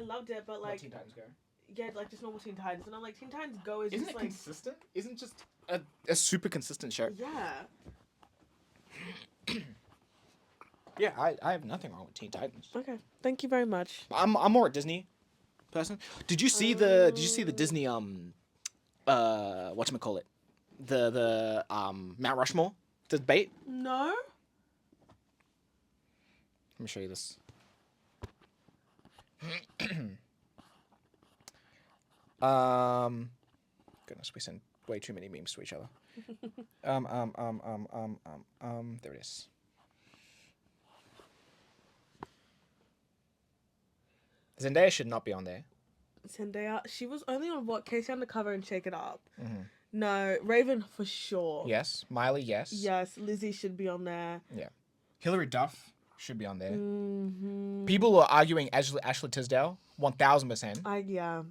loved it, but Not like, Teen Titans Go. yeah, like just normal Teen Titans, and I'm like, Teen Titans Go is Isn't just it like, consistent? Isn't just a super consistent show? yeah. Yeah, I have nothing wrong with Teen Titans. Okay, thank you very much. I'm more a Disney person. Did you see the Disney whatchamacallit? The Mount Rushmore debate? No. Let me show you this. Goodness, we send way too many memes to each other. There it is. Zendaya should not be on there. Zendaya, she was only on what? Casey Undercover and Shake It Up. Mm-hmm. No, Raven for sure. Yes. Miley, yes. Yes, Lizzie should be on there. Yeah. Hilary Duff should be on there. Mm-hmm. People are arguing Ashley Tisdale, 1000%. Yeah.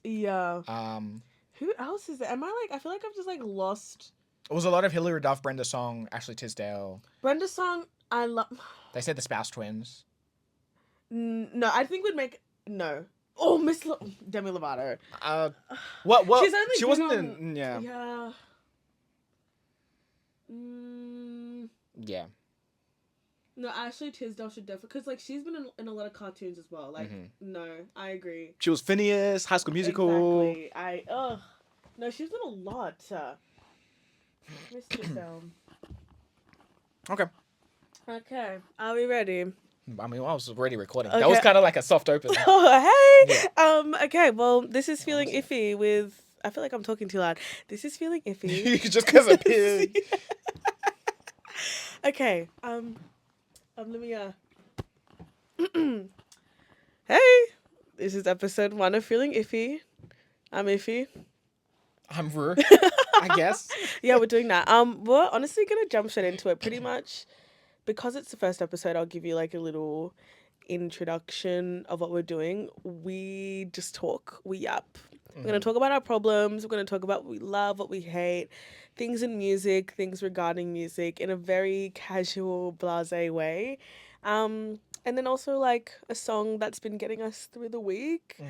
Yeah. Um, Who else is there? Am I like? I feel like I've just like lost. it was a lot of Hilary Duff, Brenda Song, Ashley Tisdale. Brenda Song. I love. They said the Spouse Twins. No, I think we'd make no. Oh, Demi Lovato. What? She's only She been wasn't on- in. Yeah. Yeah. Yeah. No, Ashley Tisdale should definitely, because like she's been in a lot of cartoons as well. Like, no, I agree. She was Phineas, High School Musical. Exactly. No, she's done a lot. Miss Tisdale. Okay. Okay, are we ready? I mean, I was already recording. Okay. That was kind of like a soft open. Oh, hey. Yeah. Okay. Well, this is feeling iffy with. I feel like I'm talking too loud. This is feeling iffy. Just because of pig. Okay. Let me. Hey, this is episode 1 of Feeling Iffy. I'm iffy. I'm Rue, I guess. Yeah, we're doing that. We're honestly gonna jump straight into it. Pretty much, because it's the first episode, I'll give you like a little introduction of what we're doing. We just talk. We yap. We're going to talk about our problems. We're going to talk about what we love, what we hate, things in music, things regarding music in a very casual, blasé way. And then also like a song that's been getting us through the week.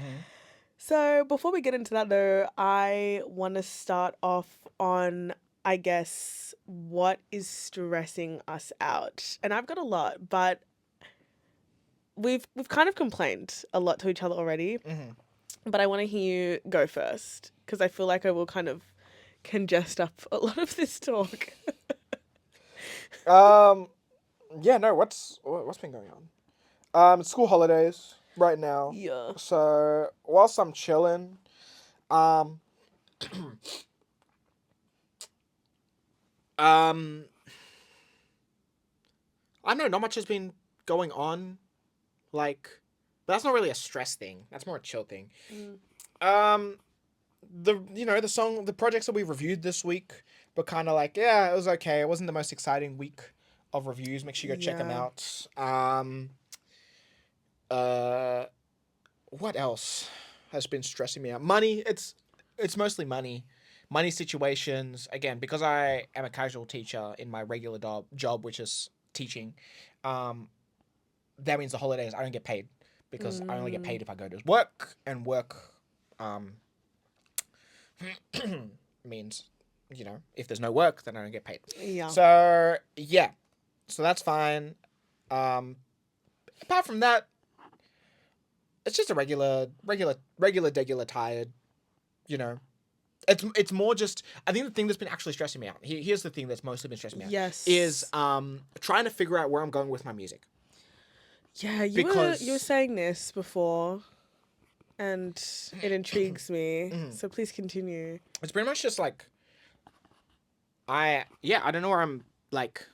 So before we get into that though, I want to start off on, I guess, what is stressing us out. And I've got a lot, but we've kind of complained a lot to each other already. But I want to hear you go first because I feel like I will kind of congest up a lot of this talk. Yeah, no, what's been going on? It's school holidays right now. Yeah. So whilst I'm chilling, I don't know, not much has been going on. Like, but that's not really a stress thing. That's more a chill thing. The projects that we reviewed this week were kind of like, yeah, it was okay. It wasn't the most exciting week of reviews. Make sure you go check them out. What else has been stressing me out? Money. It's mostly money. Money situations. Again, because I am a casual teacher in my regular job, which is teaching. That means the holidays I don't get paid because I only get paid if I go to work, and work means, if there's no work, then I don't get paid. Yeah. So yeah, so that's fine. Apart from that, it's just a regular tired. It's more just, I think the thing that's been actually stressing me out. Here's the thing that's mostly been stressing me out. Yes. Is trying to figure out where I'm going with my music. Yeah, you were saying this before, and it intrigues me. So please continue. It's pretty much just like, I don't know where I'm like,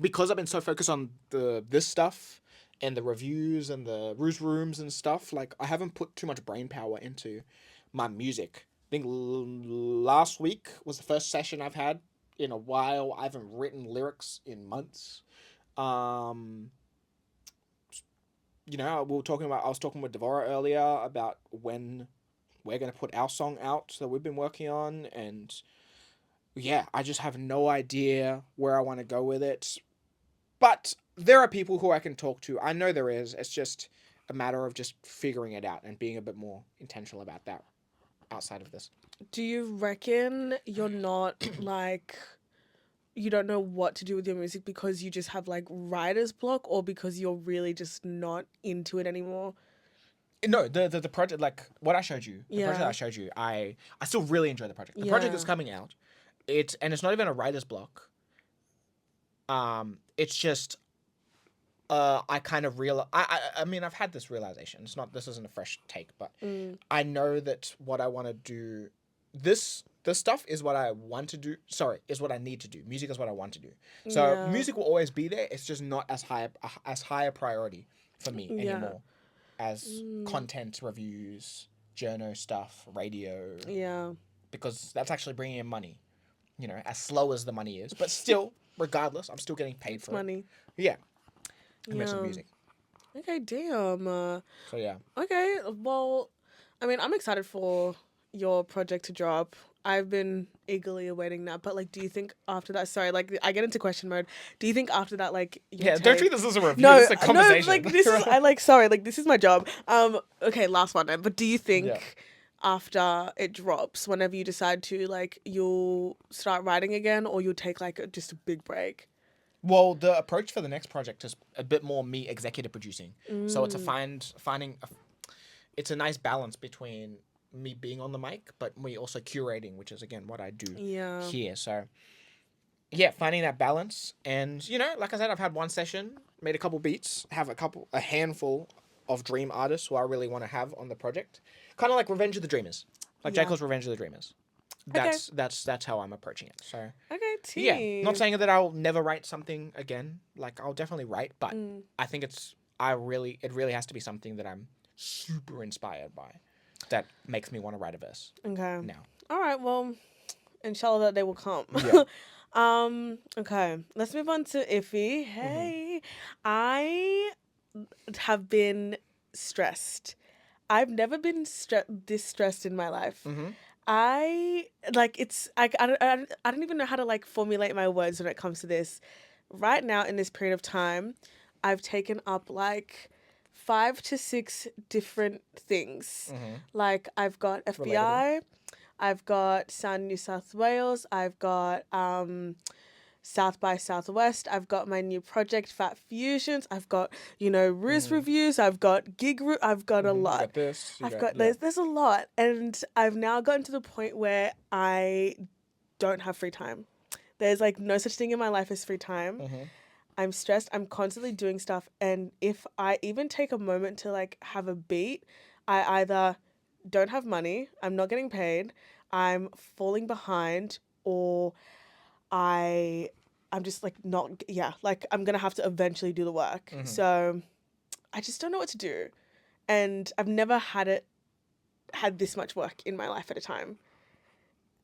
because I've been so focused on this stuff and the reviews and the rooms and stuff. Like, I haven't put too much brain power into my music. I think last week was the first session I've had in a while. I haven't written lyrics in months. I was talking with Devora earlier about when we're going to put our song out that we've been working on. And yeah, I just have no idea where I want to go with it. But there are people who I can talk to. I know there is. It's just, a matter of just figuring it out and being a bit more intentional about that outside of this. Do you reckon you're not like you don't know what to do with your music because you just have like writer's block, or because you're really just not into it anymore? No, the project, like what I showed you, the project Yeah. I showed you, I still really enjoy the project. The project Yeah. that's coming out, it's not even a writer's block. It's just I kind of I mean, I've had this realization. This isn't a fresh take, but Mm. I know that what I want to do, this stuff is what I want to do. Sorry, is what I need to do. Music is what I want to do. So Yeah. music will always be there. It's just not as high a priority for me Yeah. anymore as Mm. content reviews, journo stuff, radio, Yeah. because that's actually bringing in money. You know, as slow as the money is, but still, regardless, I'm still getting paid It's for money. it. Yeah, amidst the Yeah. music. Okay, damn. So yeah. Okay, well, I mean, I'm excited for your project to drop. I've been eagerly awaiting that. But like, do you think after that? Sorry, like I get into question mode. Do you think after that, like, you Yeah, don't take... treat this as a review. No, This is a conversation. no, like this is I like sorry, like this is my job. Okay, last one then. But do you think Yeah. after it drops, whenever you decide to, like, you'll start writing again, or you'll take like just a big break? Well, the approach for the next project is a bit more me executive producing. So it's Mm. it's a nice balance between me being on the mic, but me also curating, which is again what I do Yeah. here. So yeah, finding that balance, and you know, like I said, I've had one session, made a couple beats, have a handful of dream artists who I really want to have on the project, kind of like Revenge of the Dreamers, like J. Yeah. Cole's Revenge of the Dreamers. That's how I'm approaching it. So Okay, yeah, not saying that I'll never write something again. Like I'll definitely write, but Mm. I think it really has to be something that I'm super inspired by, that makes me want to write a verse Okay. now. All right. Well, inshallah that day will come. Yeah. Okay. Let's move on to Iffy. Mm-hmm. Hey, I have been stressed. I've never been this stressed in my life. Mm-hmm. I like it's I don't even know how to like formulate my words when it comes to this. Right now in this period of time, I've taken up like 5 to 6 different things. Mm-hmm. Like I've got FBI, I've got Sound New South Wales, I've got South by Southwest, I've got my new project Fat Fusions, I've got, you know, Riz reviews, I've got I've got a You lot. got this. I've got there's a lot, and I've now gotten to the point where I don't have free time. There's like no such thing in my life as free time. Mm-hmm. I'm stressed. I'm constantly doing stuff, and if I even take a moment to like have a beat, I either don't have money, I'm not getting paid, I'm falling behind, or I'm just like not like I'm gonna have to eventually do the work. Mhm. So I just don't know what to do, and I've never had this much work in my life at a time.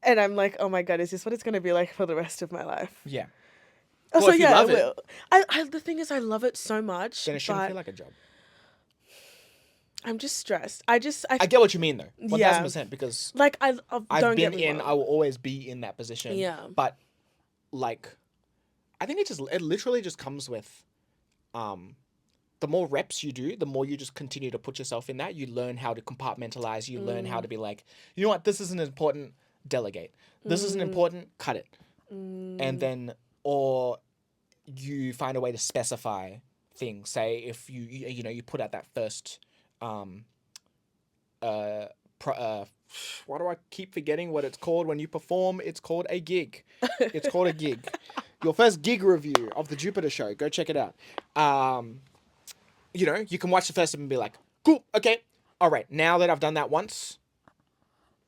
And I'm like, oh my god, is this what it's gonna be like for the rest of my life? Yeah. Also, Well, if you yeah, love I it- will. I the thing is, I love it so much, Then it shouldn't but feel like a job. I'm just stressed. I get what you mean though, 1000%, because like I I've don't been get me in. wrong. I will always be in that position. Yeah. But like, I think it literally just comes with, the more reps you do, the more you just continue to put yourself in that. You learn how to compartmentalize. You learn how to be like, you know what, this isn't important. Delegate. This isn't important. Cut it. And then, or you find a way to specify things. Say if you put out that first, why do I keep forgetting what it's called when you perform? It's called a gig. It's called a gig. Your first gig review of the Jupiter Show. Go check it out. You know, you can watch the first and be like, cool, okay, all right. Now that I've done that once,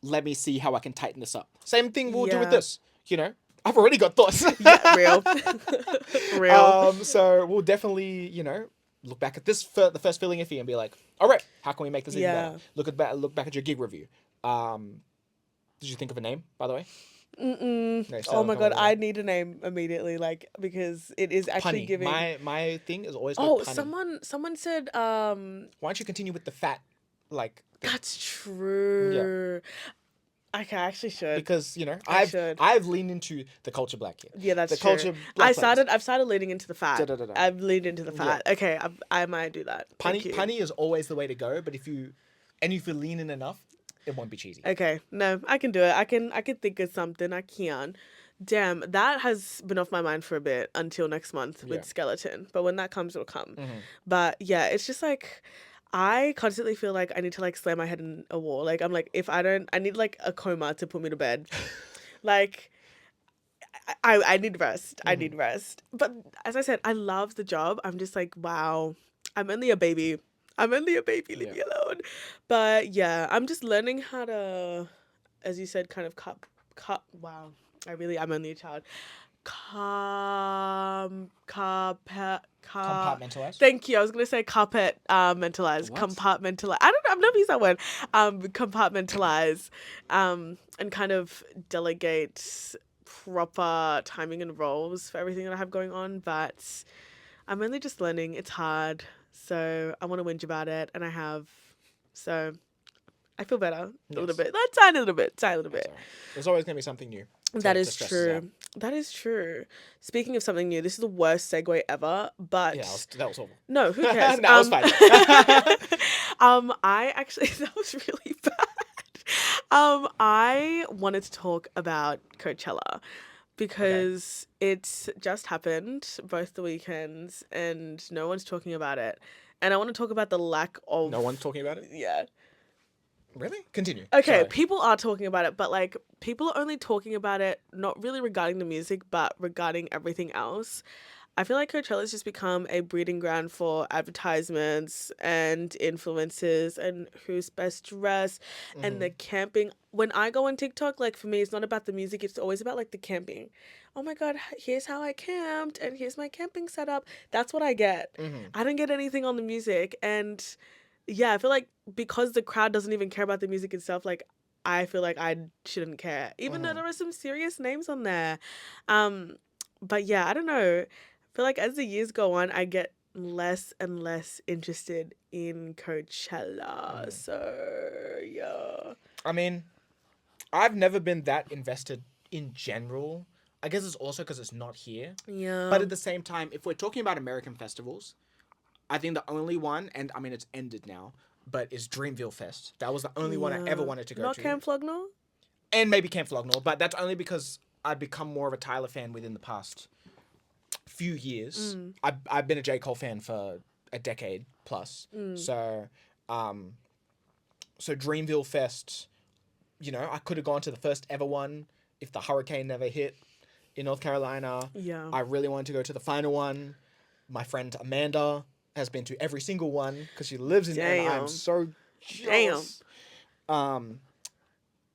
let me see how I can tighten this up. Same thing we'll do with Yeah. this. You know, I've already got thoughts. Real. Real. So we'll definitely, you know, look back at the first feeling iffy and be like, all right, how can we make this even better? Look back at your gig review. Did you think of a name, by the way? Mm-mm. No, Oh my god, so- I need a name immediately, like, because it is actually Punny. giving. My thing is always Oh, punny. someone said Why don't you continue with the fat, like? that's true. Okay, I actually should. because I should. I've leaned into the culture black kid. Yeah, that's The true. culture black playlist. I've started leaning into the fat. Da-da-da-da. I've leaned into the Yeah. fat. Okay, I might do that. Thank you. Punny is always the way to go, but if you lean in enough, it won't be cheesy. Okay, no, I can do it. I can think of something. I can. Damn, that has been off my mind for a bit until next month with Yeah. Skeleton. But when that comes, it'll come. Mhm. But yeah, it's just like I constantly feel like I need to like slam my head in a wall. Like I'm like, if I don't, I need like a coma to put me to bed. Like I need rest. I need rest. But as I said, I love the job. I'm just like, wow, I'm only a baby. I'm only a baby. Leave me alone. But yeah, I'm just learning how to, as you said, kind of cut. Wow, I'm only a child. Compartmentalize. Thank you. I was gonna say carpet mentalize. What? Compartmentalize. I don't know. I've never used that word. Compartmentalize. And kind of delegate proper timing and roles for everything that I have going on. But I'm only just learning. It's hard. So I want to whinge about it, and I have. So I feel better a little bit. Like, tiny little bit. That's all right. There's always gonna be something new. That is true. That is true. Speaking of something new, this is the worst segue ever. But Yeah, that was awful. no, who cares? That was fine. I actually that was really bad. I wanted to talk about Coachella because it's just happened both the weekends and no one's talking about it. And I want to talk about the lack of No one's talking about it. Yeah. Really? Continue. Okay, Sorry. people are talking about it, but like people are only talking about it not really regarding the music, but regarding everything else. I feel like Coachella's just become a breeding ground for advertisements and influencers and who's best dressed and the camping. When I go on TikTok, like for me, it's not about the music, it's always about like the camping. Oh my God, here's how I camped and here's my camping setup. That's what I get. I don't get anything on the music. And yeah, I feel like because the crowd doesn't even care about the music itself, like I feel like I shouldn't care, even though there are some serious names on there. But yeah, I don't know. I feel like as the years go on, I get less and less interested in Coachella. So yeah. I mean, I've never been that invested in general. I guess it's also because it's not here. Yeah. But at the same time, if we're talking about American festivals, I think the only one, and I mean it's ended now, but is Dreamville Fest. That was the only one I ever wanted to go Not to. Camp Flognar? And maybe Camp Flognar, but that's only because I've become more of a Tyler fan within the past few years. I've been a J. Cole fan for a decade plus. So Dreamville Fest, I could have gone to the first ever one if the hurricane never hit in North Carolina. Yeah. I really wanted to go to the final one. My friend Amanda has been to every single one because she lives in and I'm so jealous.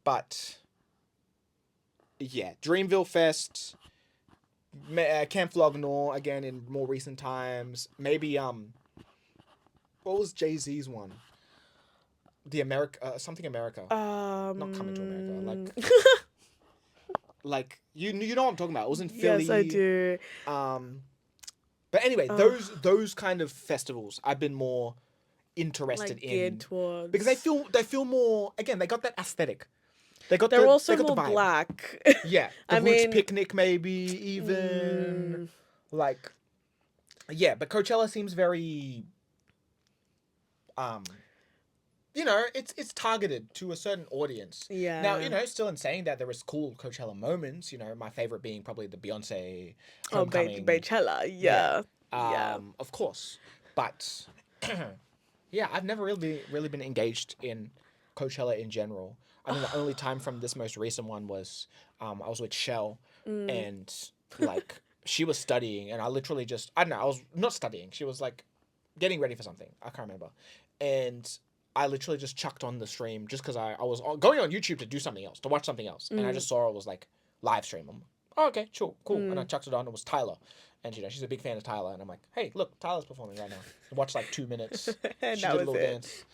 But yeah, Dreamville Fest, Camp Flognar again in more recent times. Maybe what was Jay-Z's one? The something America. Not Coming to America. Like you know what I'm talking about. It was in Philly. Yes, I do. But anyway, those kind of festivals I've been more interested Like in geared towards because they feel more. Again, they got that aesthetic. They're also they got more the vibe. black. Yeah, the I Roots mean- Picnic maybe even like, yeah. But Coachella seems very, it's targeted to a certain audience. Yeah. Now, still in saying that, there is cool Coachella moments. My favorite being probably the Beyonce Oh, Homecoming. Coachella. Yeah. Yeah. Of course, but yeah, I've never really been engaged in Coachella in general. I mean, the only time from this most recent one was I was with Shell, and like she was studying, and I literally I don't know, I was not studying. She was like getting ready for something. I can't remember, and I literally just chucked on the stream just because I was going on YouTube to do something else, to watch something else, and I just saw it was like live stream. I'm like, oh, okay, sure, cool, and I chucked it on. It was Tyler. And she's a big fan of Tyler, and I'm like, hey, look, Tyler's performing right now. I watched like 2 minutes. And She that did a was little it. dance.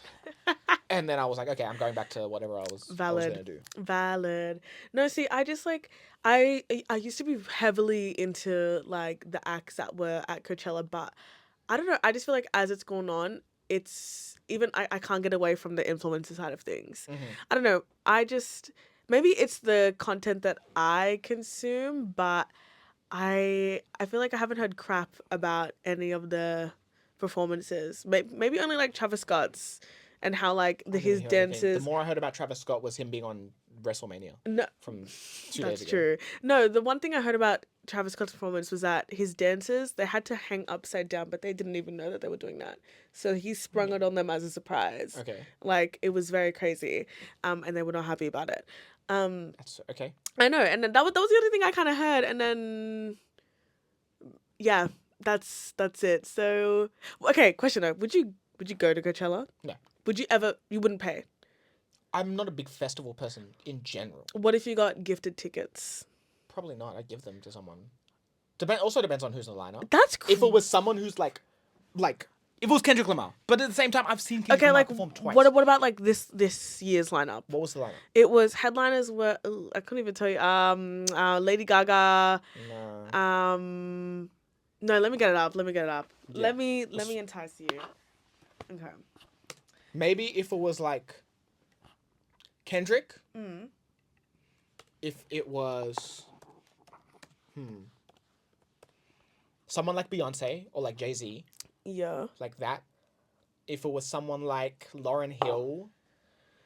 And then I was like, okay, I'm going back to whatever I was gonna do. Valid. No, see, I just like I used to be heavily into like the acts that were at Coachella, but I don't know. I just feel like as it's gone on, it's even I can't get away from the influencer side of things. I don't know. maybe it's the content that I consume, but I feel like I haven't heard crap about any of the performances. Maybe only like Travis Scott's and how like I didn't his hear anything. The dances. more I heard about Travis Scott was him being on WrestleMania No, from 2 that's days ago. true. No, the one thing I heard about Travis Scott's performance was that his dancers, they had to hang upside down, but they didn't even know that they were doing that. So he sprung it on them as a surprise. Okay, Like it was very crazy. And they were not happy about it. that's okay. I know, and then that was the only thing I kind of heard, and then yeah, that's it. So okay, question though, would you go to Coachella? No. Would you ever? You wouldn't pay. I'm not a big festival person in general. What if you got gifted tickets? Probably not. I'd give them to someone. Also depends on who's in the lineup. That's If it was someone who's like, if it was Kendrick Lamar, but at the same time, I've seen Kendrick okay, Lamar like perform twice. what about like this year's lineup? What was the lineup? It was headliners were I couldn't even tell you. Lady Gaga. No. No, let me get it up. Yeah. Let me entice you. Okay. Maybe if it was like Kendrick. If it was, someone like Beyonce or like Jay-Z, Yeah. like that. If it was someone like Lauryn Hill,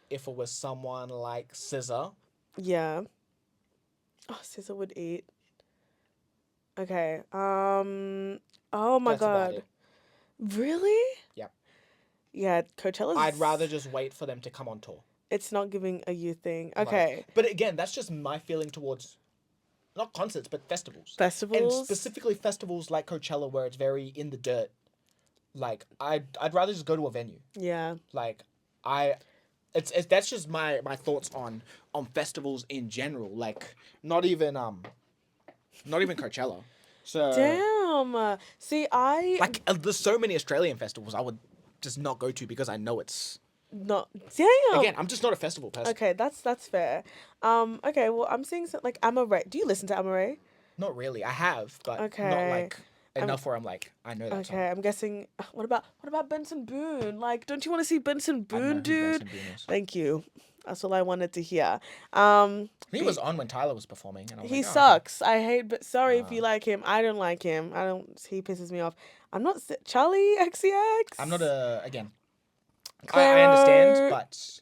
if it was someone like SZA. Yeah. Oh, SZA would eat. Okay. Oh my That's about god. it. Really? Yep. Yeah, Coachella's. I'd rather just wait for them to come on tour. It's not giving a youth thing. Like, Okay. but again, that's just my feeling towards, not concerts, but festivals. Festivals. And specifically festivals like Coachella where it's very in the dirt. Like, I'd rather just go to a venue. Yeah. Like, it's that's just my thoughts on festivals in general. Like, not even Coachella. So Damn. See, like there's so many Australian festivals I would just not go to because I know it's not. Damn. again I'm just not a festival person. Okay, that's fair. Okay, well, I'm seeing some, like Amaray. Do you listen to Amaray? Not really. I have, but not Okay. like enough where I'm like I know that song. Okay, I'm guessing. What about Benson Boone? Like, don't you want to see Benson I don't know Boone, who dude? Benson Boone is. Thank you. That's all I wanted to hear. He was on when Tyler was performing, and I was He like, oh, sucks. I hate. But sorry if you Ah. like him. I don't like him. I don't. He pisses me off. I'm not Charlie XCX. I'm not again. I Claro, understand, but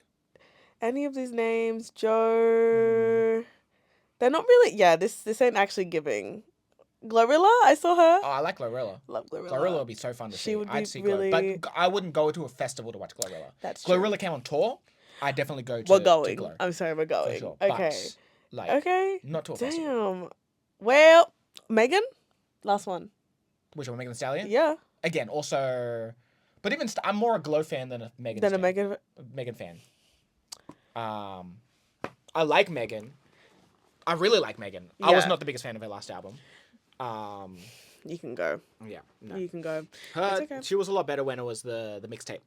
any of these names, Joe. They're not really. Yeah, this ain't actually giving. Glorilla, I saw her. I like Glorilla. Love Glorilla. Glorilla would be so fun to She see. would I'd be see really- Glorilla, but I wouldn't go to a festival to watch Glorilla. That's true. Glorilla came on tour. I definitely go to We're to going. Glow, I'm sorry, we're for going. sure. Okay. But, like, Okay. not to a festival. Damn. Well, Megan, last one. Which one, Megan Thee Stallion? Yeah. Again, also, but even I'm more a Glow fan than a Megan. Then a stan. Megan. Megan fan. I like Megan. I really like Megan. I was Yeah. not the biggest fan of her last album. You can go. Yeah, no. You can go. Her, It's okay. she was a lot better when it was the mixtape.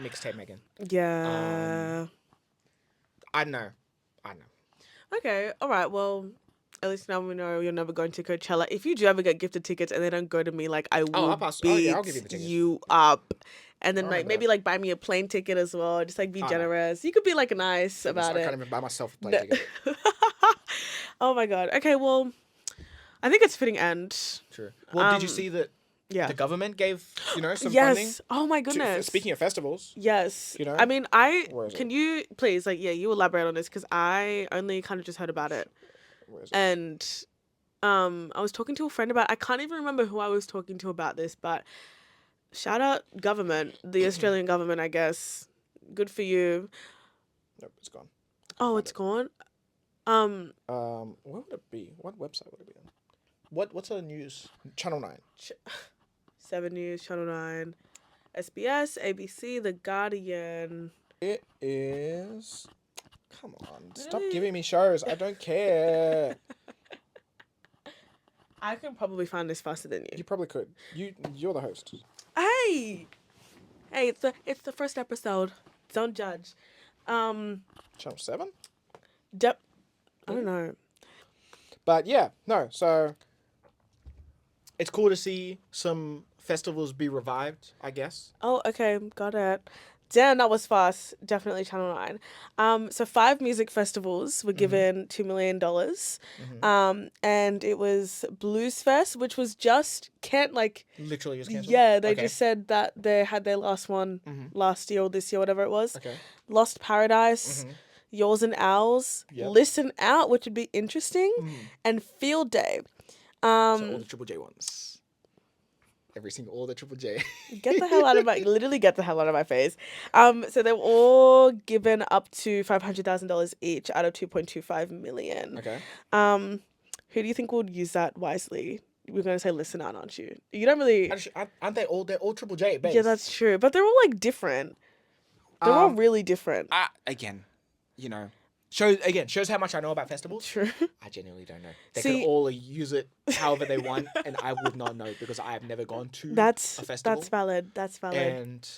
Mixtape Megan. Yeah. I know. Okay. All right. Well, at least now we know you're never going to Coachella. If you do ever get gifted tickets and they don't go to me, like I will I'll pass. beat I'll give you the tickets. you up. And then I'll like remember maybe that. like buy me a plane ticket as well. Just like be no. generous. You could be like nice about I it. can't even buy myself a plane No. ticket. Oh my god. Okay, well, I think it's fitting end. True. Well, did you see that Yeah. the government gave some funding? Yes. Oh my To, goodness. speaking of festivals, Yes. you know? I mean, Where is can it? you please like you elaborate on this because I only kind of just heard about it. where is it? And I was talking to a friend about I can't even remember who I was talking to about this, but shout out government, the Australian government, I guess. Good for you. Nope, it's gone. Oh, it's gone. Where would it be? What website would it be on? What's the news? Channel 9. 7 News, Channel 9, SBS, ABC, The Guardian. It is. Come on, stop Really? giving me shows. I don't care. I can probably find this faster than you. You probably could. You're the host. Hey, it's the first episode. Don't judge. Channel 7. Yep. I don't know. But yeah, no. So it's cool to see some festivals be revived, I guess. Oh, okay, got it. Damn, that was fast. Definitely Channel 9. So 5 music festivals were Mm-hmm. given $2 million. Mm-hmm. And it was Blues Fest, which was just can't like Literally just cancelled. yeah, they Okay. just said that they had their last one Mm-hmm. last year or this year, whatever it was. Okay. Lost Paradise, Mm-hmm. Yours and Ours, Yep. Listen Out, which would be interesting, Mm-hmm. and Field Day. So all the Triple J ones. All the Triple J. Get the hell out of my literally get the hell out of my face. So they were all given up to $500,000 each out of 2.25 million. Okay. Who do you think would use that wisely? We're gonna say listen out, aren't you? You don't really. Aren't they all? They're all Triple J based. Yeah, that's true. But they're all like different. They're all really different. Again, you know, shows how much I know about festivals. True. I genuinely don't know. They See- could all use it however they want, and I would not know because I have never gone to That's a festival. that's valid. That's valid. And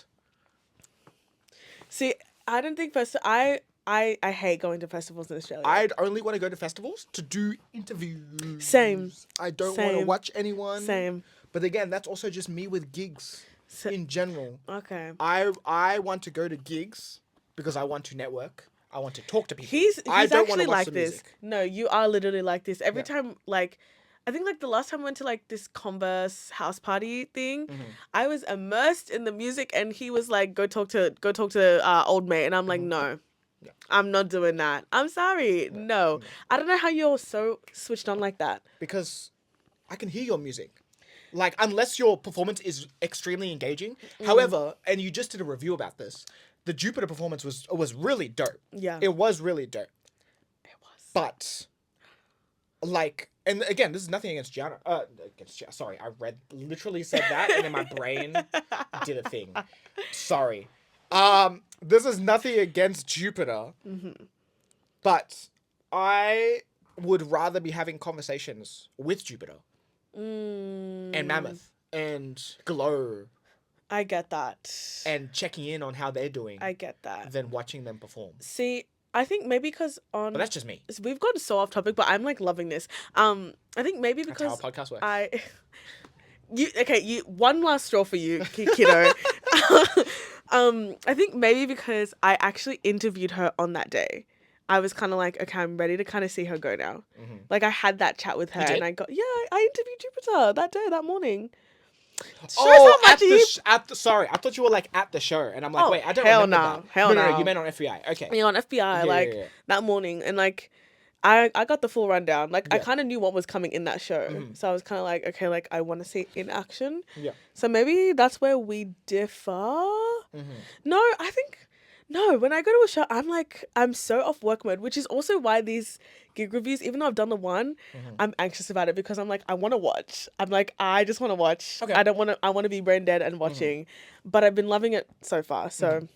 See, I don't think I hate going to festivals in Australia. I'd only want to go to festivals to do interviews. Same. I don't want to Same. watch anyone. Same. But again, that's also just me with gigs in general. Okay. I want to go to gigs because I want to network. I want to talk to people. He's I don't actually want to watch like the this. music. No, you are literally like this. Every Yeah. time, like, I think like the last time I went to like this Converse house party thing, Mm-hmm. I was immersed in the music, and he was like, "Go talk to old mate," and I'm like, "No, Mm-hmm. Yeah. I'm not doing that. I'm sorry, no. I don't know how you're so switched on like that." Because I can hear your music. Like, unless your performance is extremely engaging. However, and you just did a review about this, the Jupiter performance was really dope. Yeah, It was really dope. it was. But, like, and again, this is nothing against Gianna. Sorry, I literally said that, and then my brain did a thing. Sorry. This is nothing against Jupiter. But I would rather be having conversations with Jupiter and Mammoth and Glow I get that. and checking in on how they're doing I get that. than watching them perform. See, I think maybe because But that's just me. we've gone so off topic, but I'm like loving this. I think maybe That's because how a podcast works. you one last straw for you, kiddo. I think maybe because I actually interviewed her on that day. I was kind of like, okay, I'm ready to kind of see her go now. Mhm. Like I had that chat with her, did? and I interviewed Jupiter that day, that morning. Shows Oh, how much you sorry, I thought you were like at the show, and I'm like, Oh, wait, I don't hell remember no, that. hell no, no. you meant on FBI. Okay. on FBI Yeah. that morning, and like I got the full rundown. Like I Yeah. kind of knew what was coming in that show, so I was kind of like, okay, like I want to see it in action. Yeah. So maybe that's where we differ. Mm-hmm. No, I think no. When I go to a show, I'm so off work mode, which is also why these gig reviews, even though I've done the one, I'm anxious about it because I'm like, I want to watch. I'm like, I just want to watch. Okay. I don't want to. I want to be brain dead and watching, but I've been loving it so far. So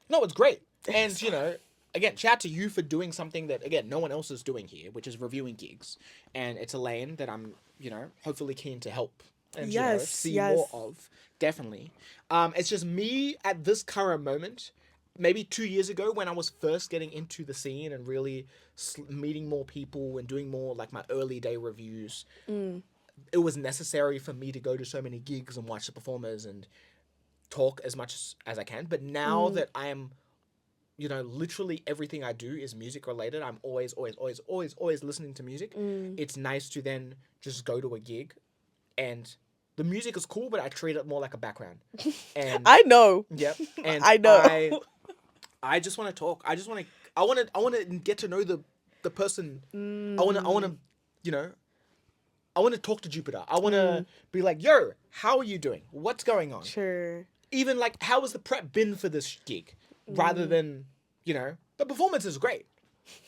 No, it's great. And, you know, again, shout out to you for doing something that, again, no one else is doing here, which is reviewing gigs. And it's a lane that I'm, you know, hopefully keen to help and, you know, Yes, see yes. more of. Definitely. It's just me at this current moment, maybe 2 years ago when I was first getting into the scene and really meeting more people and doing more, like, my early day reviews. It was necessary for me to go to so many gigs and watch the performers and talk as much as I can. But now that I am, you know, literally everything I do is music related. I'm always listening to music. It's nice to then just go to a gig and the music is cool, but I treat it more like a background. And I know. yep. And I know. I just want to talk. I want to get to know the person. I want to, you know, I want to talk to Jupiter. I want to be like, yo, how are you doing? What's going on? Sure. Even like, how has the prep been for this gig? Rather than, you know, the performance is great,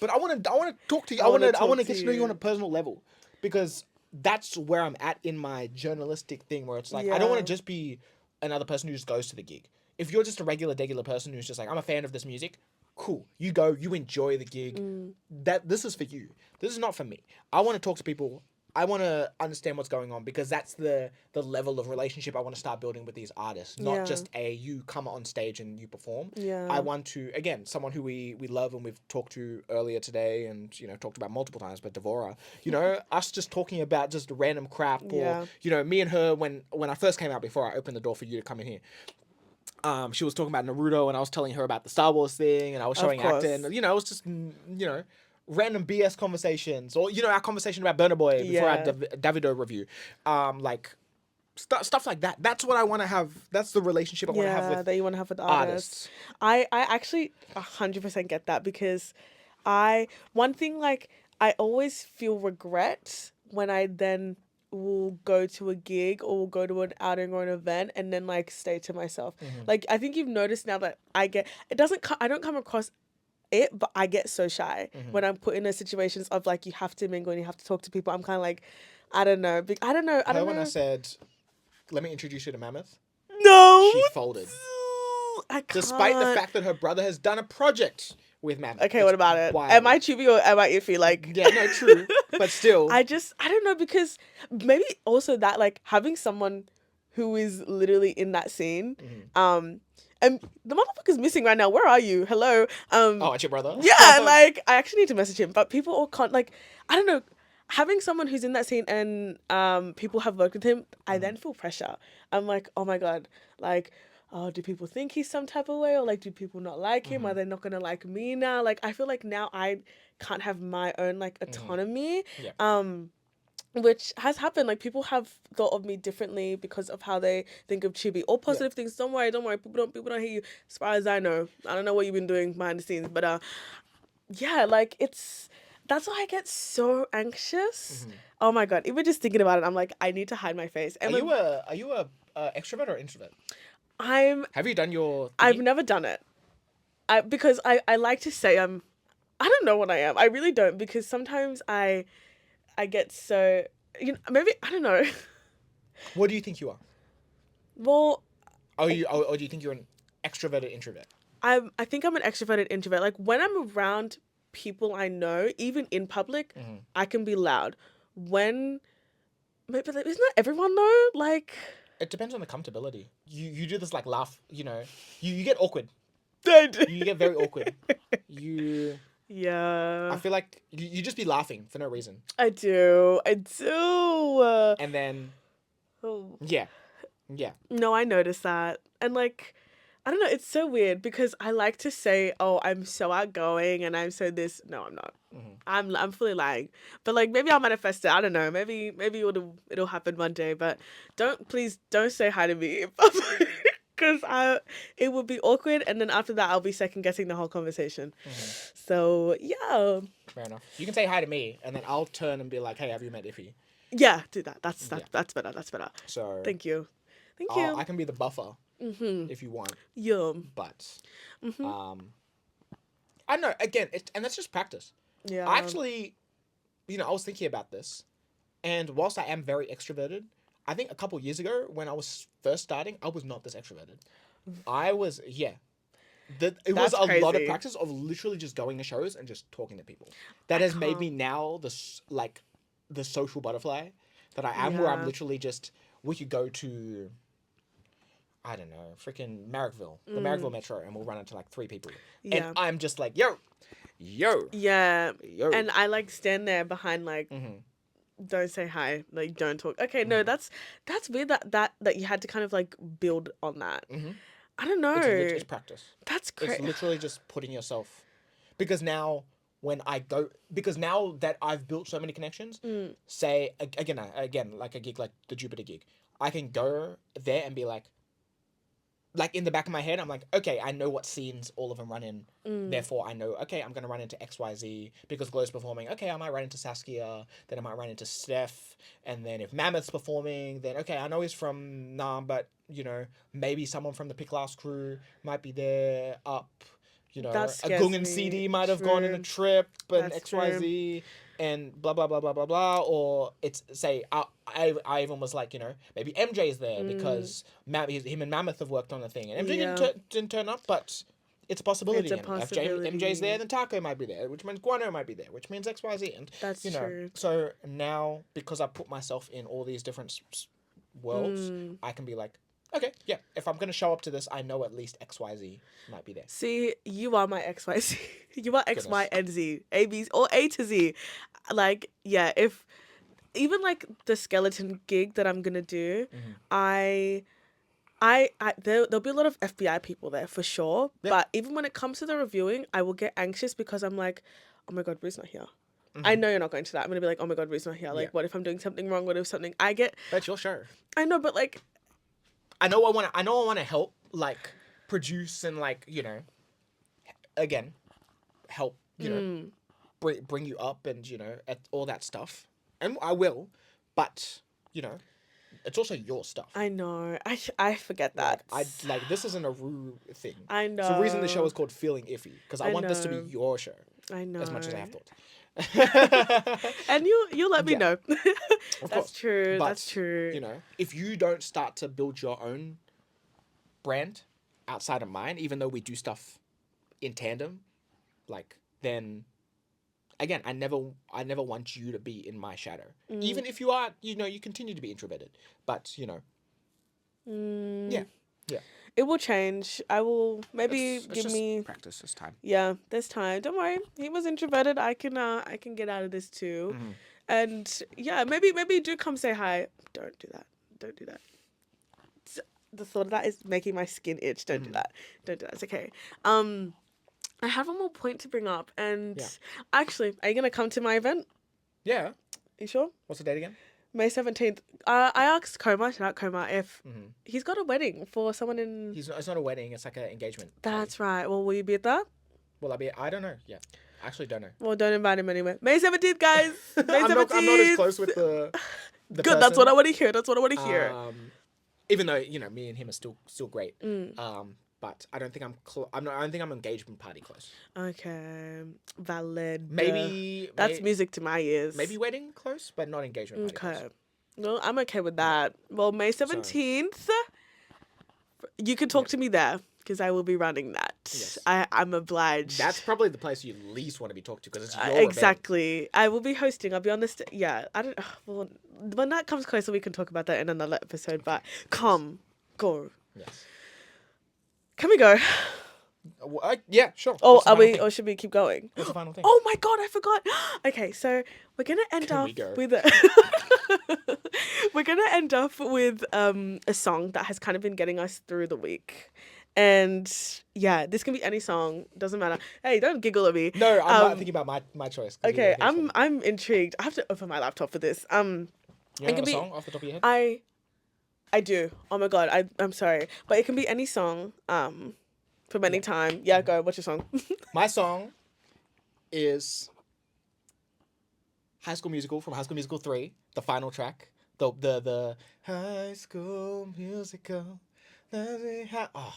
but I want to talk to you. I want to get to know you on a personal level, because that's where I'm at in my journalistic thing, where it's like, I don't want Yeah. to just be another person who just goes to the gig. If you're just a regular person who's just like, I'm a fan of this music, cool. You go, you enjoy the gig. This is for you. This is not for me. I want to talk to people. I want to understand what's going on, because that's the level of relationship I want to start building with these artists. Not Yeah. just you come on stage and you perform. Yeah. I want to, again, someone who we love and we've talked to earlier today and, you know, talked about multiple times, but Devora, you know, us just talking about just random crap, or, Yeah. you know, me and her, when I first came out, before I opened the door for you to come in here, she was talking about Naruto, and I was telling her about the Star Wars thing, and I was Of showing course. acting. You know, it was just random BS conversations, or our conversation about Burna Boy before our Yeah. Davido review, like stuff like that. That's what I want to have. That's the relationship I want to have Yeah, with that you want to have with artists. artists. I actually 100% get that because one thing like I always feel regret when I then will go to a gig or will go to an outing or an event and then like stay to myself. Like I think you've noticed now that I don't come across it, but I get so shy when I'm put in those situations of like you have to mingle and you have to talk to people. I'm kind of like, I don't know. I don't know. I Her don't when I know. said, "Let me introduce you to Mammoth," No. she folded, I can't. despite the fact that her brother has done a project with Mammoth. Okay, It's what about it? wild. Am I chubby or am I iffy? Like, Yeah, no, true, but still. I don't know because maybe also that like having someone who is literally in that scene, and the motherfucker's missing right now. Where are you? Hello. Oh, it's your brother. Yeah, like I actually need to message him, but people all can't like. I don't know. Having someone who's in that scene and people have worked with him, I then feel pressure. I'm like, oh my god, like, oh, do people think he's some type of way, or like, do people not like him? Are they not gonna like me now? Like, I feel like now I can't have my own like autonomy. Yeah. Which has happened. Like people have thought of me differently because of how they think of Chibi. All positive things. Don't worry. People don't hear you. As far as I know, I don't know what you've been doing behind the scenes, but yeah, like that's why I get so anxious. Oh my god, even just thinking about it, I'm like, I need to hide my face. Are And you a extrovert or introvert? I'm Have you done your? I've thingy? never done it. Because I like to say I don't know what I am. I really don't because sometimes I get so maybe I don't know. What do you think you are? Well, Or do you think you're an extroverted introvert? I think I'm an extroverted introvert. Like when I'm around people I know, even in public, I can be loud. When maybe like, isn't that everyone though? Like It depends on the comfortability. You do this like laugh. You get awkward. I do. You get very awkward. I Yeah, feel like you just be laughing for no reason, I do. I do. and then Oh. yeah. No, I noticed that. And like I don't know, it's so weird because I like to say, "Oh, I'm so outgoing and I'm so this." No, I'm not. I'm fully lying. But like maybe I'll manifest it. I don't know. Maybe it'll happen one day, but please don't say hi to me cuz it would be awkward and then after that I'll be second guessing the whole conversation. So, yeah. Fair enough. You can say hi to me, and then I'll turn and be like, "Hey, have you met Iffy?" Yeah, do that. That's Yeah. that's better. That's better. So Thank you. Thank you. I can be the buffer if you want, Yum. but I don't know. Again, and that's just practice. Yeah. I actually, I was thinking about this, and whilst I am very extroverted, I think a couple years ago when I was first starting, I was not this extroverted. I was, yeah. It was That's a lot of crazy. practice of literally just going to shows and just talking to people. That has made me now the social butterfly that I am, where I'm Yeah. literally just, we could go to, I don't know, freaking Marrickville, the Marrickville Metro, and we'll run into like 3 people. Yeah. And I'm just like, yo. Yeah. Yo. And I like stand there behind like don't say hi, like don't talk. Okay, no, that's weird that you had to kind of like build on that. I don't know. It's practice. That's It's great. literally just putting yourself, because now now that I've built so many connections, say again like a gig like the Jupiter gig, I can go there and be like in the back of my head, I'm like, okay, I know what scenes all of them run in. Therefore, I know, okay, I'm going to run into XYZ because Glow's performing. Okay, I might run into Saskia. Then I might run into Steph. And then if Mammoth's performing, then, okay, I know he's from Nam, but, maybe someone from the Pick Last crew might be there up. That A scares Gung and me. CD might have gone on a trip and That's XYZ and blah, blah, blah, blah, blah, blah. Or it's, say, I even was like, maybe MJ's there because him and Mammoth have worked on a thing. And MJ Yeah. didn't turn up, but it's a possibility. It's a And if possibility. MJ's there, then Taco might be there, which means Guano might be there, which means XYZ. And, That's true. So now, because I put myself in all these different worlds, I can be like, okay, yeah, if I'm going to show up to this, I know at least XYZ might be there. See, you are my XYZ. You are X, Y, and Z. A, B, or A to Z. Like, yeah, if even like the skeleton gig that I'm gonna do, I There'll be a lot of FBI people there for sure. Yeah. But even when it comes to the reviewing, I will get anxious because I'm like, oh my God, Rue's not here. Mm-hmm. I know you're not going to that. I'm gonna be like, oh my God, Rue's not here. Like, Yeah. what if I'm doing something wrong? What if something That's your show. I know, but like, I know I want to help, like, produce and, like, you know, again, help, you know, bring you up and, you know, at all that stuff. And I will, but, you know, it's also your stuff. I know. I forget that. Like this isn't a Rue thing. I know. It's the reason the show is called Feeling Iffy, because I want this to be know. your show I know. as much as I have thought. And you let me Yeah. know. Of That's course. true. But, That's true. You know, if you don't start to build your own brand outside of mine, even though we do stuff in tandem, like, then again, I never want you to be in my shadow. Even if you are, you know, you continue to be introverted, but you know, yeah. It will change. I will maybe It's give just me practice this time. Yeah, there's time. Don't worry. He was introverted. I can get out of this too. Mm-hmm. And yeah, maybe do come say hi. Don't do that. Don't do that. The thought of that is making my skin itch. Don't do that. Don't do that. It's okay. I have one more point to bring up, and Yeah. actually, are you gonna come to my event? Yeah. You sure? What's the date again? May 17th. I asked Koma, shout out Koma, if he's got a wedding for someone in. It's not a wedding. It's like an engagement. That's right. Well, will you be at that? Will I be? I don't know. Yeah, I actually don't know. Well, don't invite him anyway. May 17th, guys. May 17th. I'm not as close with the Good. That's what I want to hear. That's what I want to hear. Even though, you know, me and him are still great. But I don't think I don't think I'm engagement party close. Okay. Valid. Maybe That's music to my ears. Maybe wedding close, but not engagement party Okay. close. Well, I'm okay with that. Well, May 17th, you can talk to me there because I will be running that. Yes. I'm obliged. That's probably the place you least want to be talked to because it's your event. Exactly. I will be hosting. I'll be on the yeah. I don't. Well, when that comes closer, we can talk about that in another episode. But go. Yes. Can we go? Yeah, sure. Oh, What's the are final we? thing? Or should we keep going? What's the final thing? Oh my God, I forgot. Okay, so we're gonna end Can up we go? with we're gonna end up with a song that has kind of been getting us through the week. And yeah, this can be any song, doesn't matter. Hey, don't giggle at me. No, I'm not thinking about my choice. 'Cause Okay, you were I'm intrigued. I have to open my laptop for this. You it know can a be song off the top of your head? I do. Oh my God, I'm sorry, but it can be any song. From any time. Yeah, go. What's your song? My song is High School Musical from High School Musical 3, the final track. The High School Musical. Oh,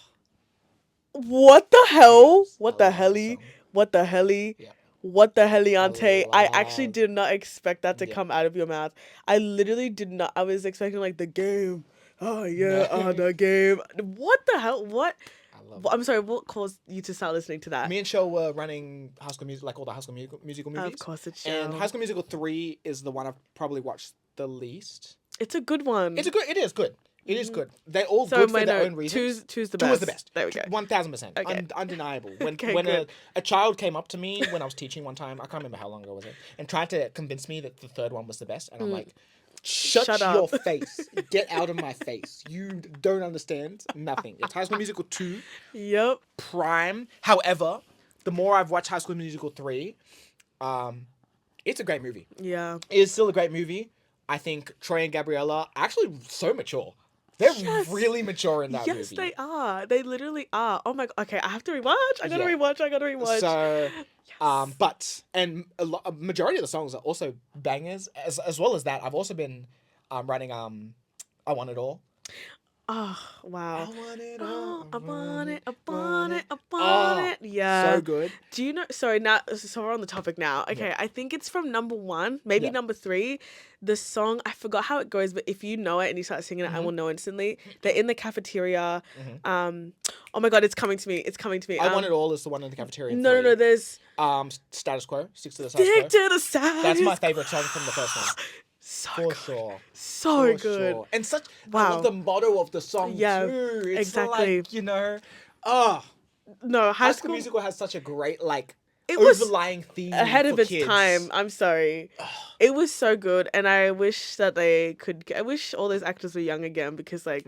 What the hell? Yes, What I the love that helly? song. What the helly? Yeah. What the heliante? I actually love- did not expect that to Yeah. come out of your mouth. I literally did not. I was expecting like the game. Oh yeah, No. the game. What the hell? What? I love Well, I'm sorry. What caused you to start listening to that? Me and Shell were running High School Musical, like all the High School Musical movies. Of course, it's And Shell. High School Musical 3 is the one I've probably watched the least. It's a good one. It is good. It is good. They're all So good for wait, their no, own reasons. two's the Two best. was the best. There we go. 1000%. Okay. Undeniable. When Okay, when good. a child came up to me when I was teaching one time, I can't remember how long ago was it, and tried to convince me that the third one was the best, and I'm like, shut Shut your up. face. Get out of my face. You don't understand nothing. It's High School Musical 2, Yep. prime. However, the more I've watched High School Musical 3, it's a great movie. Yeah. It is still a great movie. I think Troy and Gabriella are actually so mature. They're Yes. really mature in that Yes, movie. they are. They literally are. Oh my God. Okay, I have to rewatch. I gotta Yeah. rewatch. So, but a majority of the songs are also bangers. As well as that, I've also been writing I Want It All. Oh wow. want it Oh, I want it. I want want it, it. I want Oh, it. Yeah. So good. Do you know? Sorry, now so we're on the topic now. Okay, I think it's from number 1, maybe Yeah. number 3. The song I forgot how it goes, but if you know it and you start singing it, I will know instantly. They're in the cafeteria. Oh my God, it's coming to me. It's coming to me. I Want It All is the one in the cafeteria. in No. 3. There's Status Quo. Sticks to the status Stick quo. to the side. That's my favorite song from the first one. So For good. sure. So For good. sure. And such. I Wow. love the motto of the song Yeah, too. It's exactly. like, you know, oh, No, High School Musical has such a great It was overlying theme ahead of for its kids. time. I'm sorry. It was so good, and I wish that they could. I wish all those actors were young again because, like,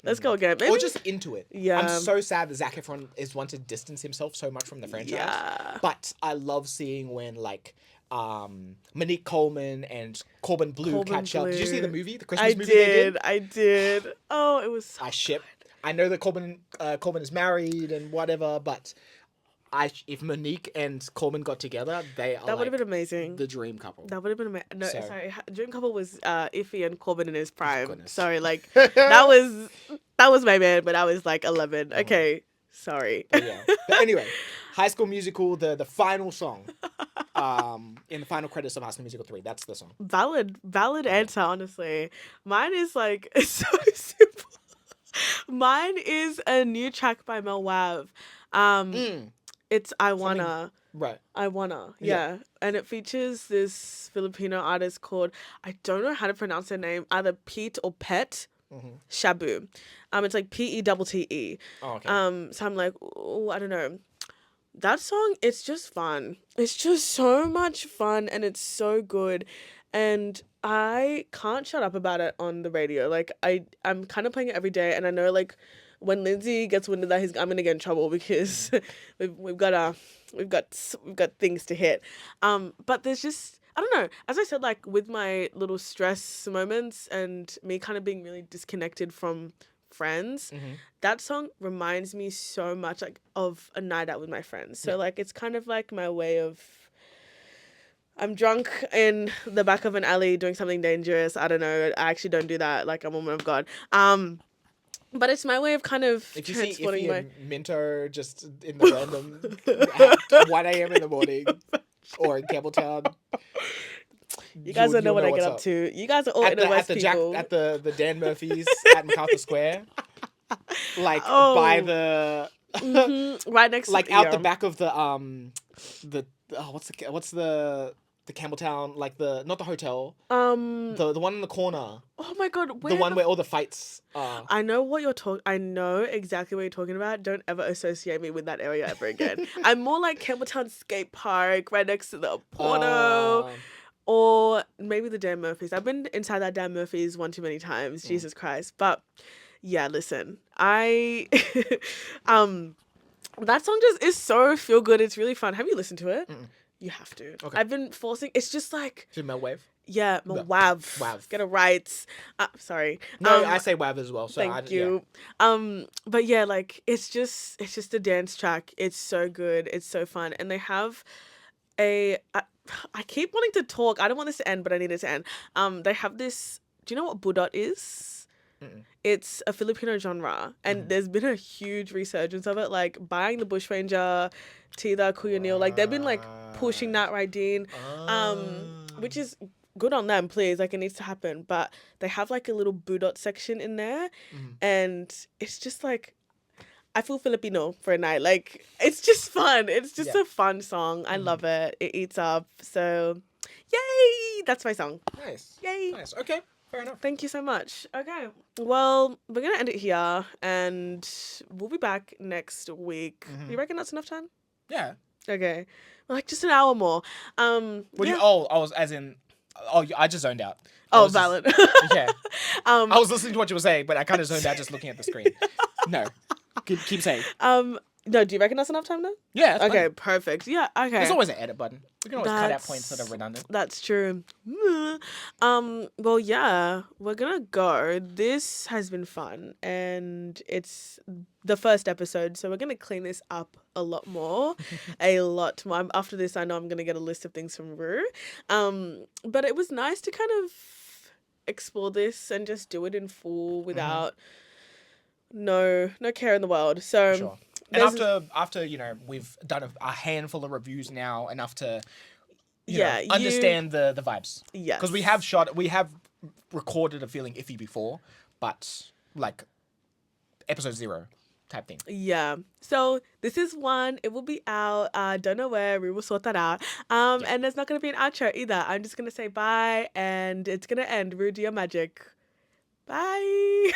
Let's go again. Maybe. Or just into it. Yeah. I'm so sad that Zac Efron is one to distance himself so much from the franchise. Yeah. But I love seeing when like Monique Coleman and Corbin Blue Corbin catch up. Did you see the Blue. movie? The Christmas movie they did? I did. Oh, it was so I ship. I know that Corbin is married and whatever, but if Monique and Corbin got together, they are That would have like been amazing. the dream couple. That would have been amazing. No, So- sorry. Dream Couple was Iffy and Corbin in his prime. Goodness. Sorry, like that was my man, but I was like 11. Okay, sorry. But yeah. But anyway, High School Musical, the final song, in the final credits of High School Musical 3. That's the song. Valid answer. Honestly, mine is like so simple. Mine is a new track by Mel Wav. It's I Wanna. Right. I Wanna. Yeah. Yeah. And it features this Filipino artist called, I don't know how to pronounce her name, either Pete or Pet Shabu. It's like P-E-T-T-E. Oh, okay. So I'm like, oh, I don't know. That song, it's just fun. It's just so much fun and it's so good. And I can't shut up about it on the radio. Like I'm kind of playing it every day, and I know like when Lindsay gets wind of that, I'm gonna get in trouble because we've got things to hit. But there's just, I don't know. As I said, like with my little stress moments and me kind of being really disconnected from friends, that song reminds me so much like of a night out with my friends. So like it's kind of like my way of, I'm drunk in the back of an alley doing something dangerous. I don't know. I actually don't do that. Like I'm a woman of God. But it's my way of kind of If you see transporting Iffy my. and Minto just in the random at 1 a.m. in the morning or in Campbelltown, You guys don't know what I get what's up to. You guys are all At inner the, West at the people. at the Dan Murphy's at MacArthur Square, like Oh. by the Right next like to out the back of the what's the Campbelltown, like the, not the hotel, the one in the corner, Oh my God. the one where all the fights are. I know what you're talking. I know exactly what you're talking about. Don't ever associate me with that area ever again. I'm more like Campbelltown Skate Park, right next to the Porno, or maybe the Dan Murphys. I've been inside that Dan Murphys one too many times. Jesus Christ! But yeah, listen, I that song just is so feel good. It's really fun. Have you listened to it? You have to. Okay. I've been forcing. It's just like, To Mel Wave? yeah, Wav. Wav. Get it right. Sorry. No, I say Wav as well. So Thank you. But yeah, like it's just a dance track. It's so good. It's so fun, and they have I keep wanting to talk. I don't want this to end, but I need it to end. They have this. Do you know what budot is? It's a Filipino genre, and there's been a huge resurgence of it. Like Buying the Bushranger, Tida, Kuya Neil, like they've been like pushing that right, Dean. Which is good on them, please. Like it needs to happen. But they have like a little budot section in there, and it's just like, I feel Filipino for a night. Like it's just fun. It's just a fun song. I love it. It eats up. So, yay! That's my song. Nice. Yay! Nice. Okay. Fair enough. Thank you so much. Okay. Well, we're going to end it here and we'll be back next week. You reckon that's enough time? Yeah. Okay. Like just an hour more. What do yeah. you? Oh, I was as in. Oh, I just zoned out. I Oh, was just- valid. yeah. I was listening to what you were saying, but I kind of zoned out just looking at the screen. No. Keep saying. No, do you reckon that's enough time though? Yeah. That's Okay, fine. perfect. Yeah, okay. There's always an edit button. We can always cut out That's- points that are redundant. That's true. Well, yeah, we're gonna go. This has been fun, and it's the first episode, so we're gonna clean this up a lot more, a lot more. After this, I know I'm gonna get a list of things from Rue. But it was nice to kind of explore this and just do it in full without no care in the world. So. Sure. And there's- after we've done a handful of reviews now, enough to Yeah, you- understand the vibes. Yes. Because we have recorded a Feeling Iffy before, but like episode 0 type thing. Yeah. So this is one. It will be out. Don't know where. We will sort that out. And there's not gonna be an outro either. I'm just gonna say bye, and it's gonna end. Rue, do your magic. Bye.